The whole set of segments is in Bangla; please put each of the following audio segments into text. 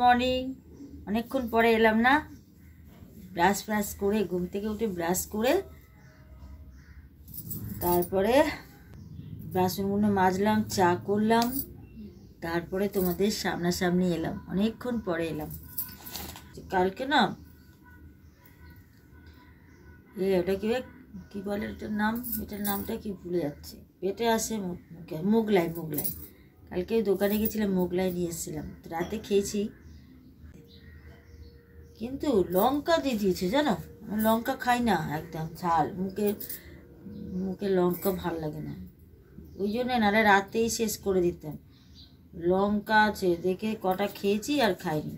মর্নিং। অনেকক্ষণ পরে এলাম না, ব্রাশ করে ঘুম থেকে উঠে ব্রাশ করে তারপরে বাসনগুলো মাজলাম, চা করলাম, তারপরে তোমাদের সামনাসামনি এলাম। অনেকক্ষণ পরে এলাম। কালকে না ওটা কি বলে এটার নামটা কি ভুলে যাচ্ছে, পেটে আসে মুখে, মোগলাই। কালকে দোকানে গেছিলাম, মোগলাই নিয়ে এসেছিলাম, রাতে খেয়েছি। কিন্তু লঙ্কা দিয়ে দিয়েছে জানো, আমি লঙ্কা খাই না, একদম ঝাল, মুখে লঙ্কা ভাল লাগে না, ওই জন্য নাহলে রাতেই শেষ করে দিতাম। লঙ্কা আছে দেখে কটা খেয়েছি আর খাইনি।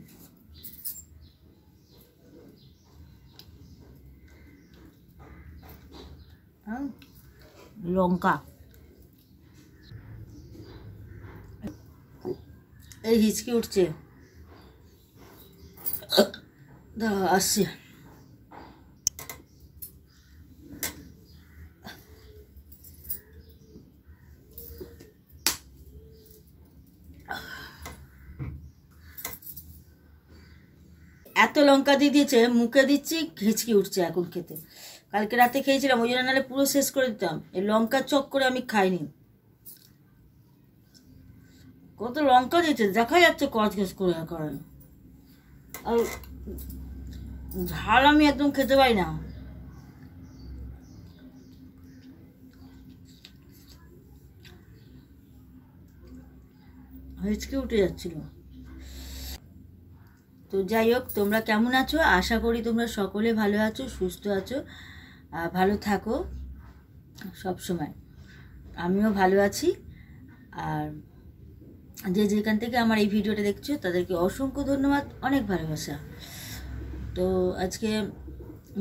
লঙ্কা এই হিচকি উঠছে, আসছে। এত লঙ্কা দিয়ে দিয়েছে, মুখে দিচ্ছি, হিচকি উঠছে এখন খেতে। কালকে রাতে খেয়েছিলাম, ওই জন্য নাহলে পুরো শেষ করে দিতাম। এই লঙ্কা চক করে আমি খাইনি। কত লঙ্কা দিয়েছে দেখা যাচ্ছে, কচকচ করে করেন। আর ঝাল আমি একদম খেতে পারি না। হিচকি উঠে যাচ্ছিল। তো যাই হোক, তোমরা কেমন আছো? আশা করি তোমরা সকলে ভালো আছো, সুস্থ আছো, ভালো থাকো সব সময়। আমিও ভালো আছি। আর যেখান থেকে আমার এই ভিডিওটা দেখছো তাদেরকে অসংখ্য ধন্যবাদ, অনেক ভালোবাসা। তো আজকে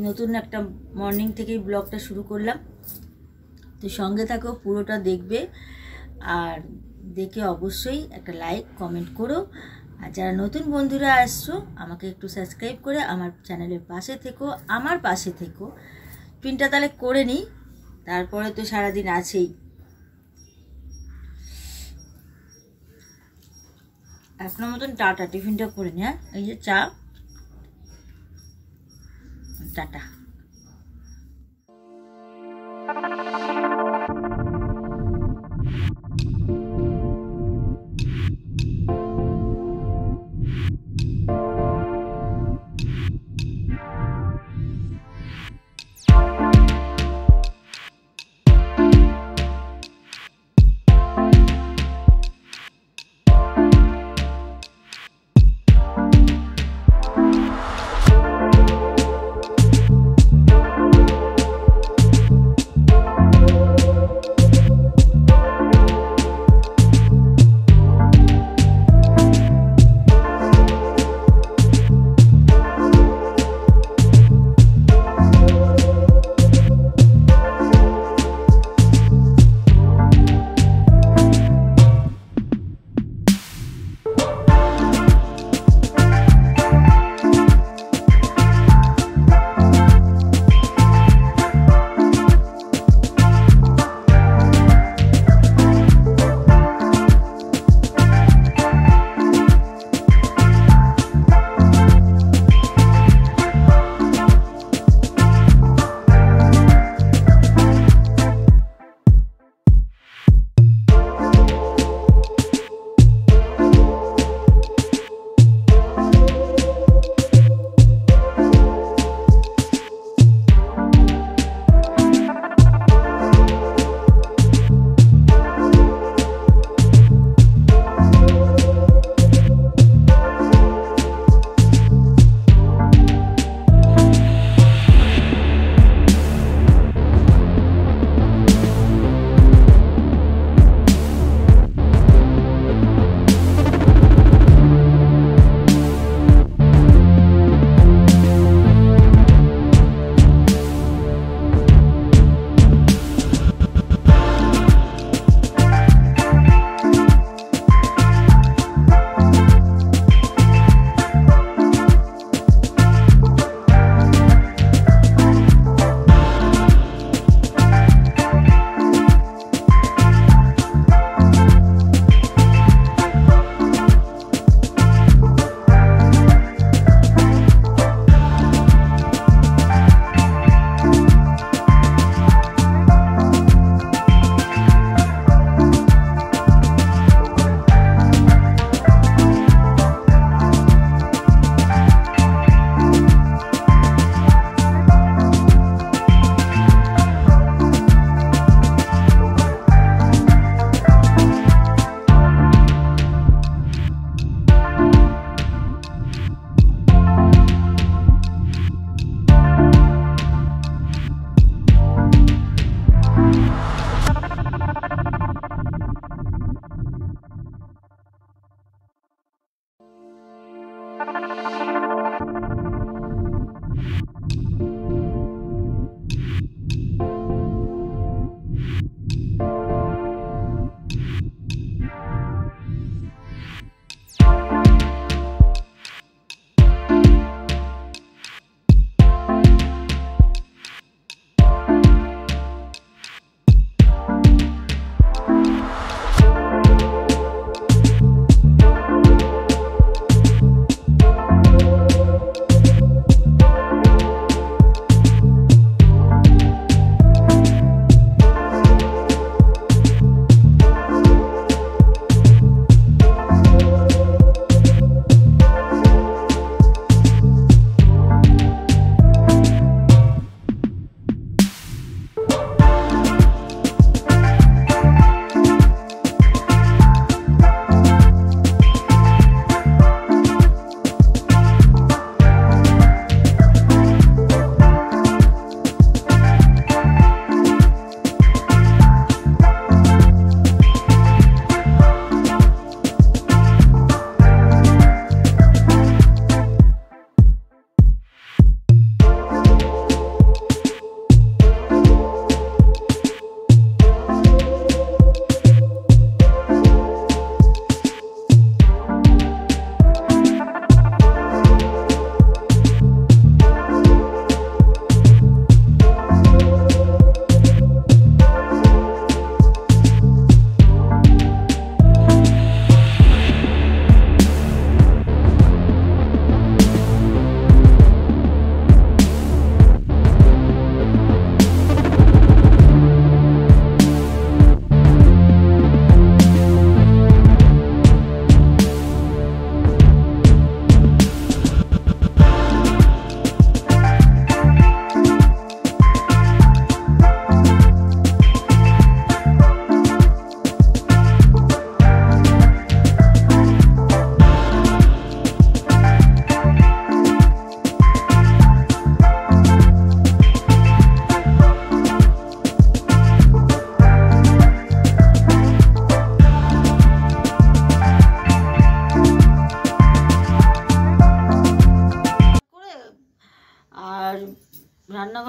নতুন একটা মর্নিং থেকেই ব্লগটা শুরু করলাম। তো সঙ্গে থাকো, পুরোটা দেখবে, আর দেখে অবশ্যই একটা লাইক কমেন্ট করো। আর যারা নতুন বন্ধুরা আসছো, আমাকে একটু সাবস্ক্রাইব করে আমার চ্যানেলের পাশে থেকো, আমার পাশে থেকো। পিনটা তাহলে করে নিই, তারপরে তো সারাদিন আছেই। এখনো মতন টাটা, টিফিনটা করে নি। হ্যাঁ, এই যে চা, টাটা।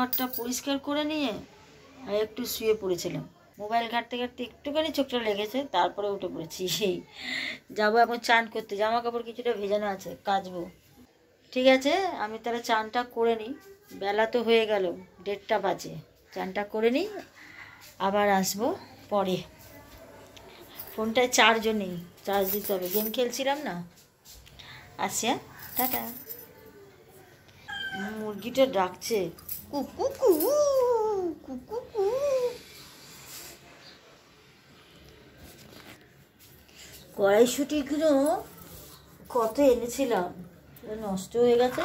রান্নাঘরটা পরিষ্কার করে নিয়ে আর একটু শুয়ে পড়েছিলাম। মোবাইল ঘাঁটতে ঘাঁটতে একটুখানি চোখটা লেগেছে, তারপরে উঠে পড়েছি। সেই যাবো এখন চান করতে, জামা কাপড় কিছুটা ভেজানো আছে, কাচবো। ঠিক আছে, আমি তাহলে চানটা করে নিই, বেলা তো হয়ে গেল, 1:30 বাজে। চানটা করে নিই, আবার আসবো পরে। ফোনটায় চার্জও নেই, চার্জ দিতে হবে, গেম খেলছিলাম না। আসি, হ্যাঁ, টাটা। মুরগিটা ডাকছে, কুকু কুকু কুকু। কড়াইশুঁটিগুলো কত এনেছিলাম, নষ্ট হয়ে গেছে,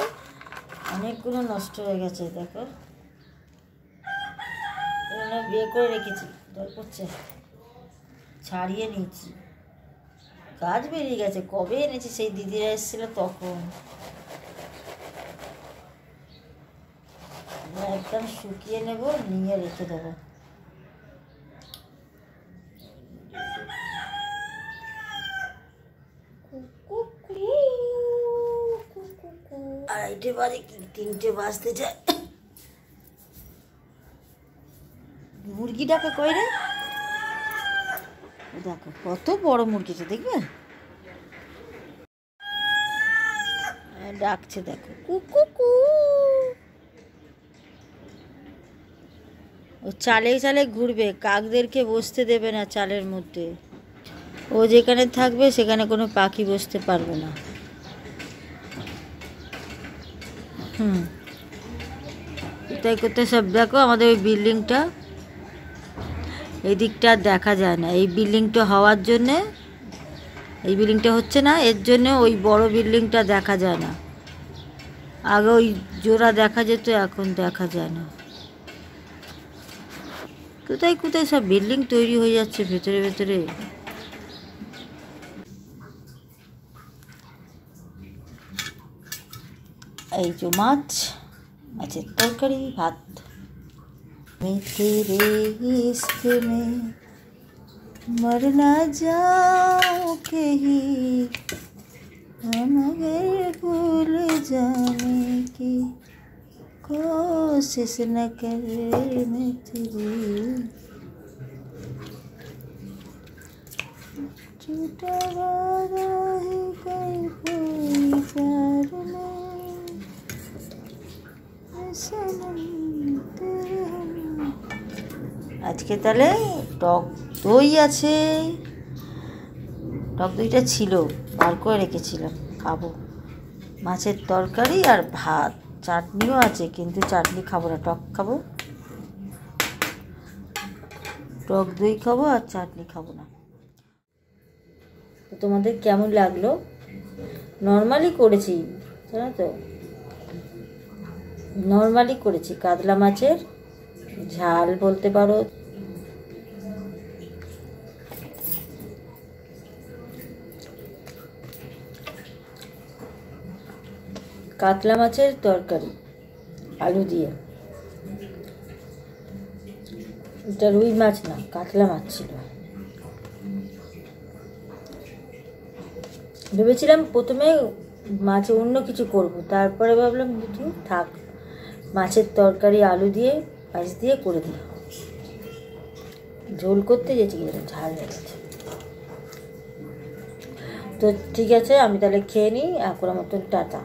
অনেকগুলো নষ্ট হয়ে গেছে। দেখো, বিয়ে করে রেখেছি, দর করছে, ছাড়িয়ে নিচ্ছি। গাছ বেরিয়ে গেছে, কবে এনেছি, সেই দিদিরা এসেছিল তখন। একদম শুকিয়ে নেব, নিয়ে রেখে দেবো। আড়াইটে বাজে, 3টে বাজতে যায়। মুরগিটাকে কই রে? দেখো কত বড় মুরগিটা, দেখবে ডাকছে, দেখো কুকু। ও চালে চালে ঘুরবে, কাকদেরকে বসতে দেবে না চালের মধ্যে। ও যেখানে থাকবে সেখানে কোনো পাখি বসতে পারবে না। কোথায় কোথায় সব দেখো। আমাদের ওই বিল্ডিংটা, এই দিকটা দেখা যায় না। এই বিল্ডিংটা হওয়ার জন্যে, এই বিল্ডিংটা হচ্ছে না, এর জন্য ওই বড় বিল্ডিংটা দেখা যায় না। আগে ওই জোড়া দেখা যেত, এখন দেখা যায় না। কোথায় কোথায় সব বিল্ডিং তৈরি হয়ে যাচ্ছে ভেতরে ভেতরে। এই যে মাছ, মাছের তরকারি, ভাত। তেরে इश्क में मर ना जाओ कहीं, मगर भूल जाने की कोशिश न कर मैं तेरी, झूठा वादा है कर कोई प्यार में, আজকে তাহলে টক দই আছে, টক দইটা ছিল, বার করে রেখেছিলাম, খাবো। মাছের তরকারি আর ভাত, চাটনিও আছে, কিন্তু চাটনি খাবো না, টক খাবো। টক দই খাবো আর চাটনি খাবো না। তোমাদের কেমন লাগলো? নর্মালি করেছি, জানো তো, নর্মালি করেছি। কাতলা মাছের ঝাল বলতে পারো। কাতলা মাছের তরকারি আলু দিয়ে। এটা রুই মাছ না, কাতলা মাছ ছিল। ভেবেছিলাম প্রথমে মাছে অন্য কিছু করব, তারপরে ভাবলাম থাক, মাছের তরকারি আলু দিয়ে মাছ দিয়ে করে দিই। ঝোল করতে যেছি, ঝাল হয়ে গেছে। তো ঠিক আছে, আমি তাহলে খেয়ে নিই, এখন মতন টাটা।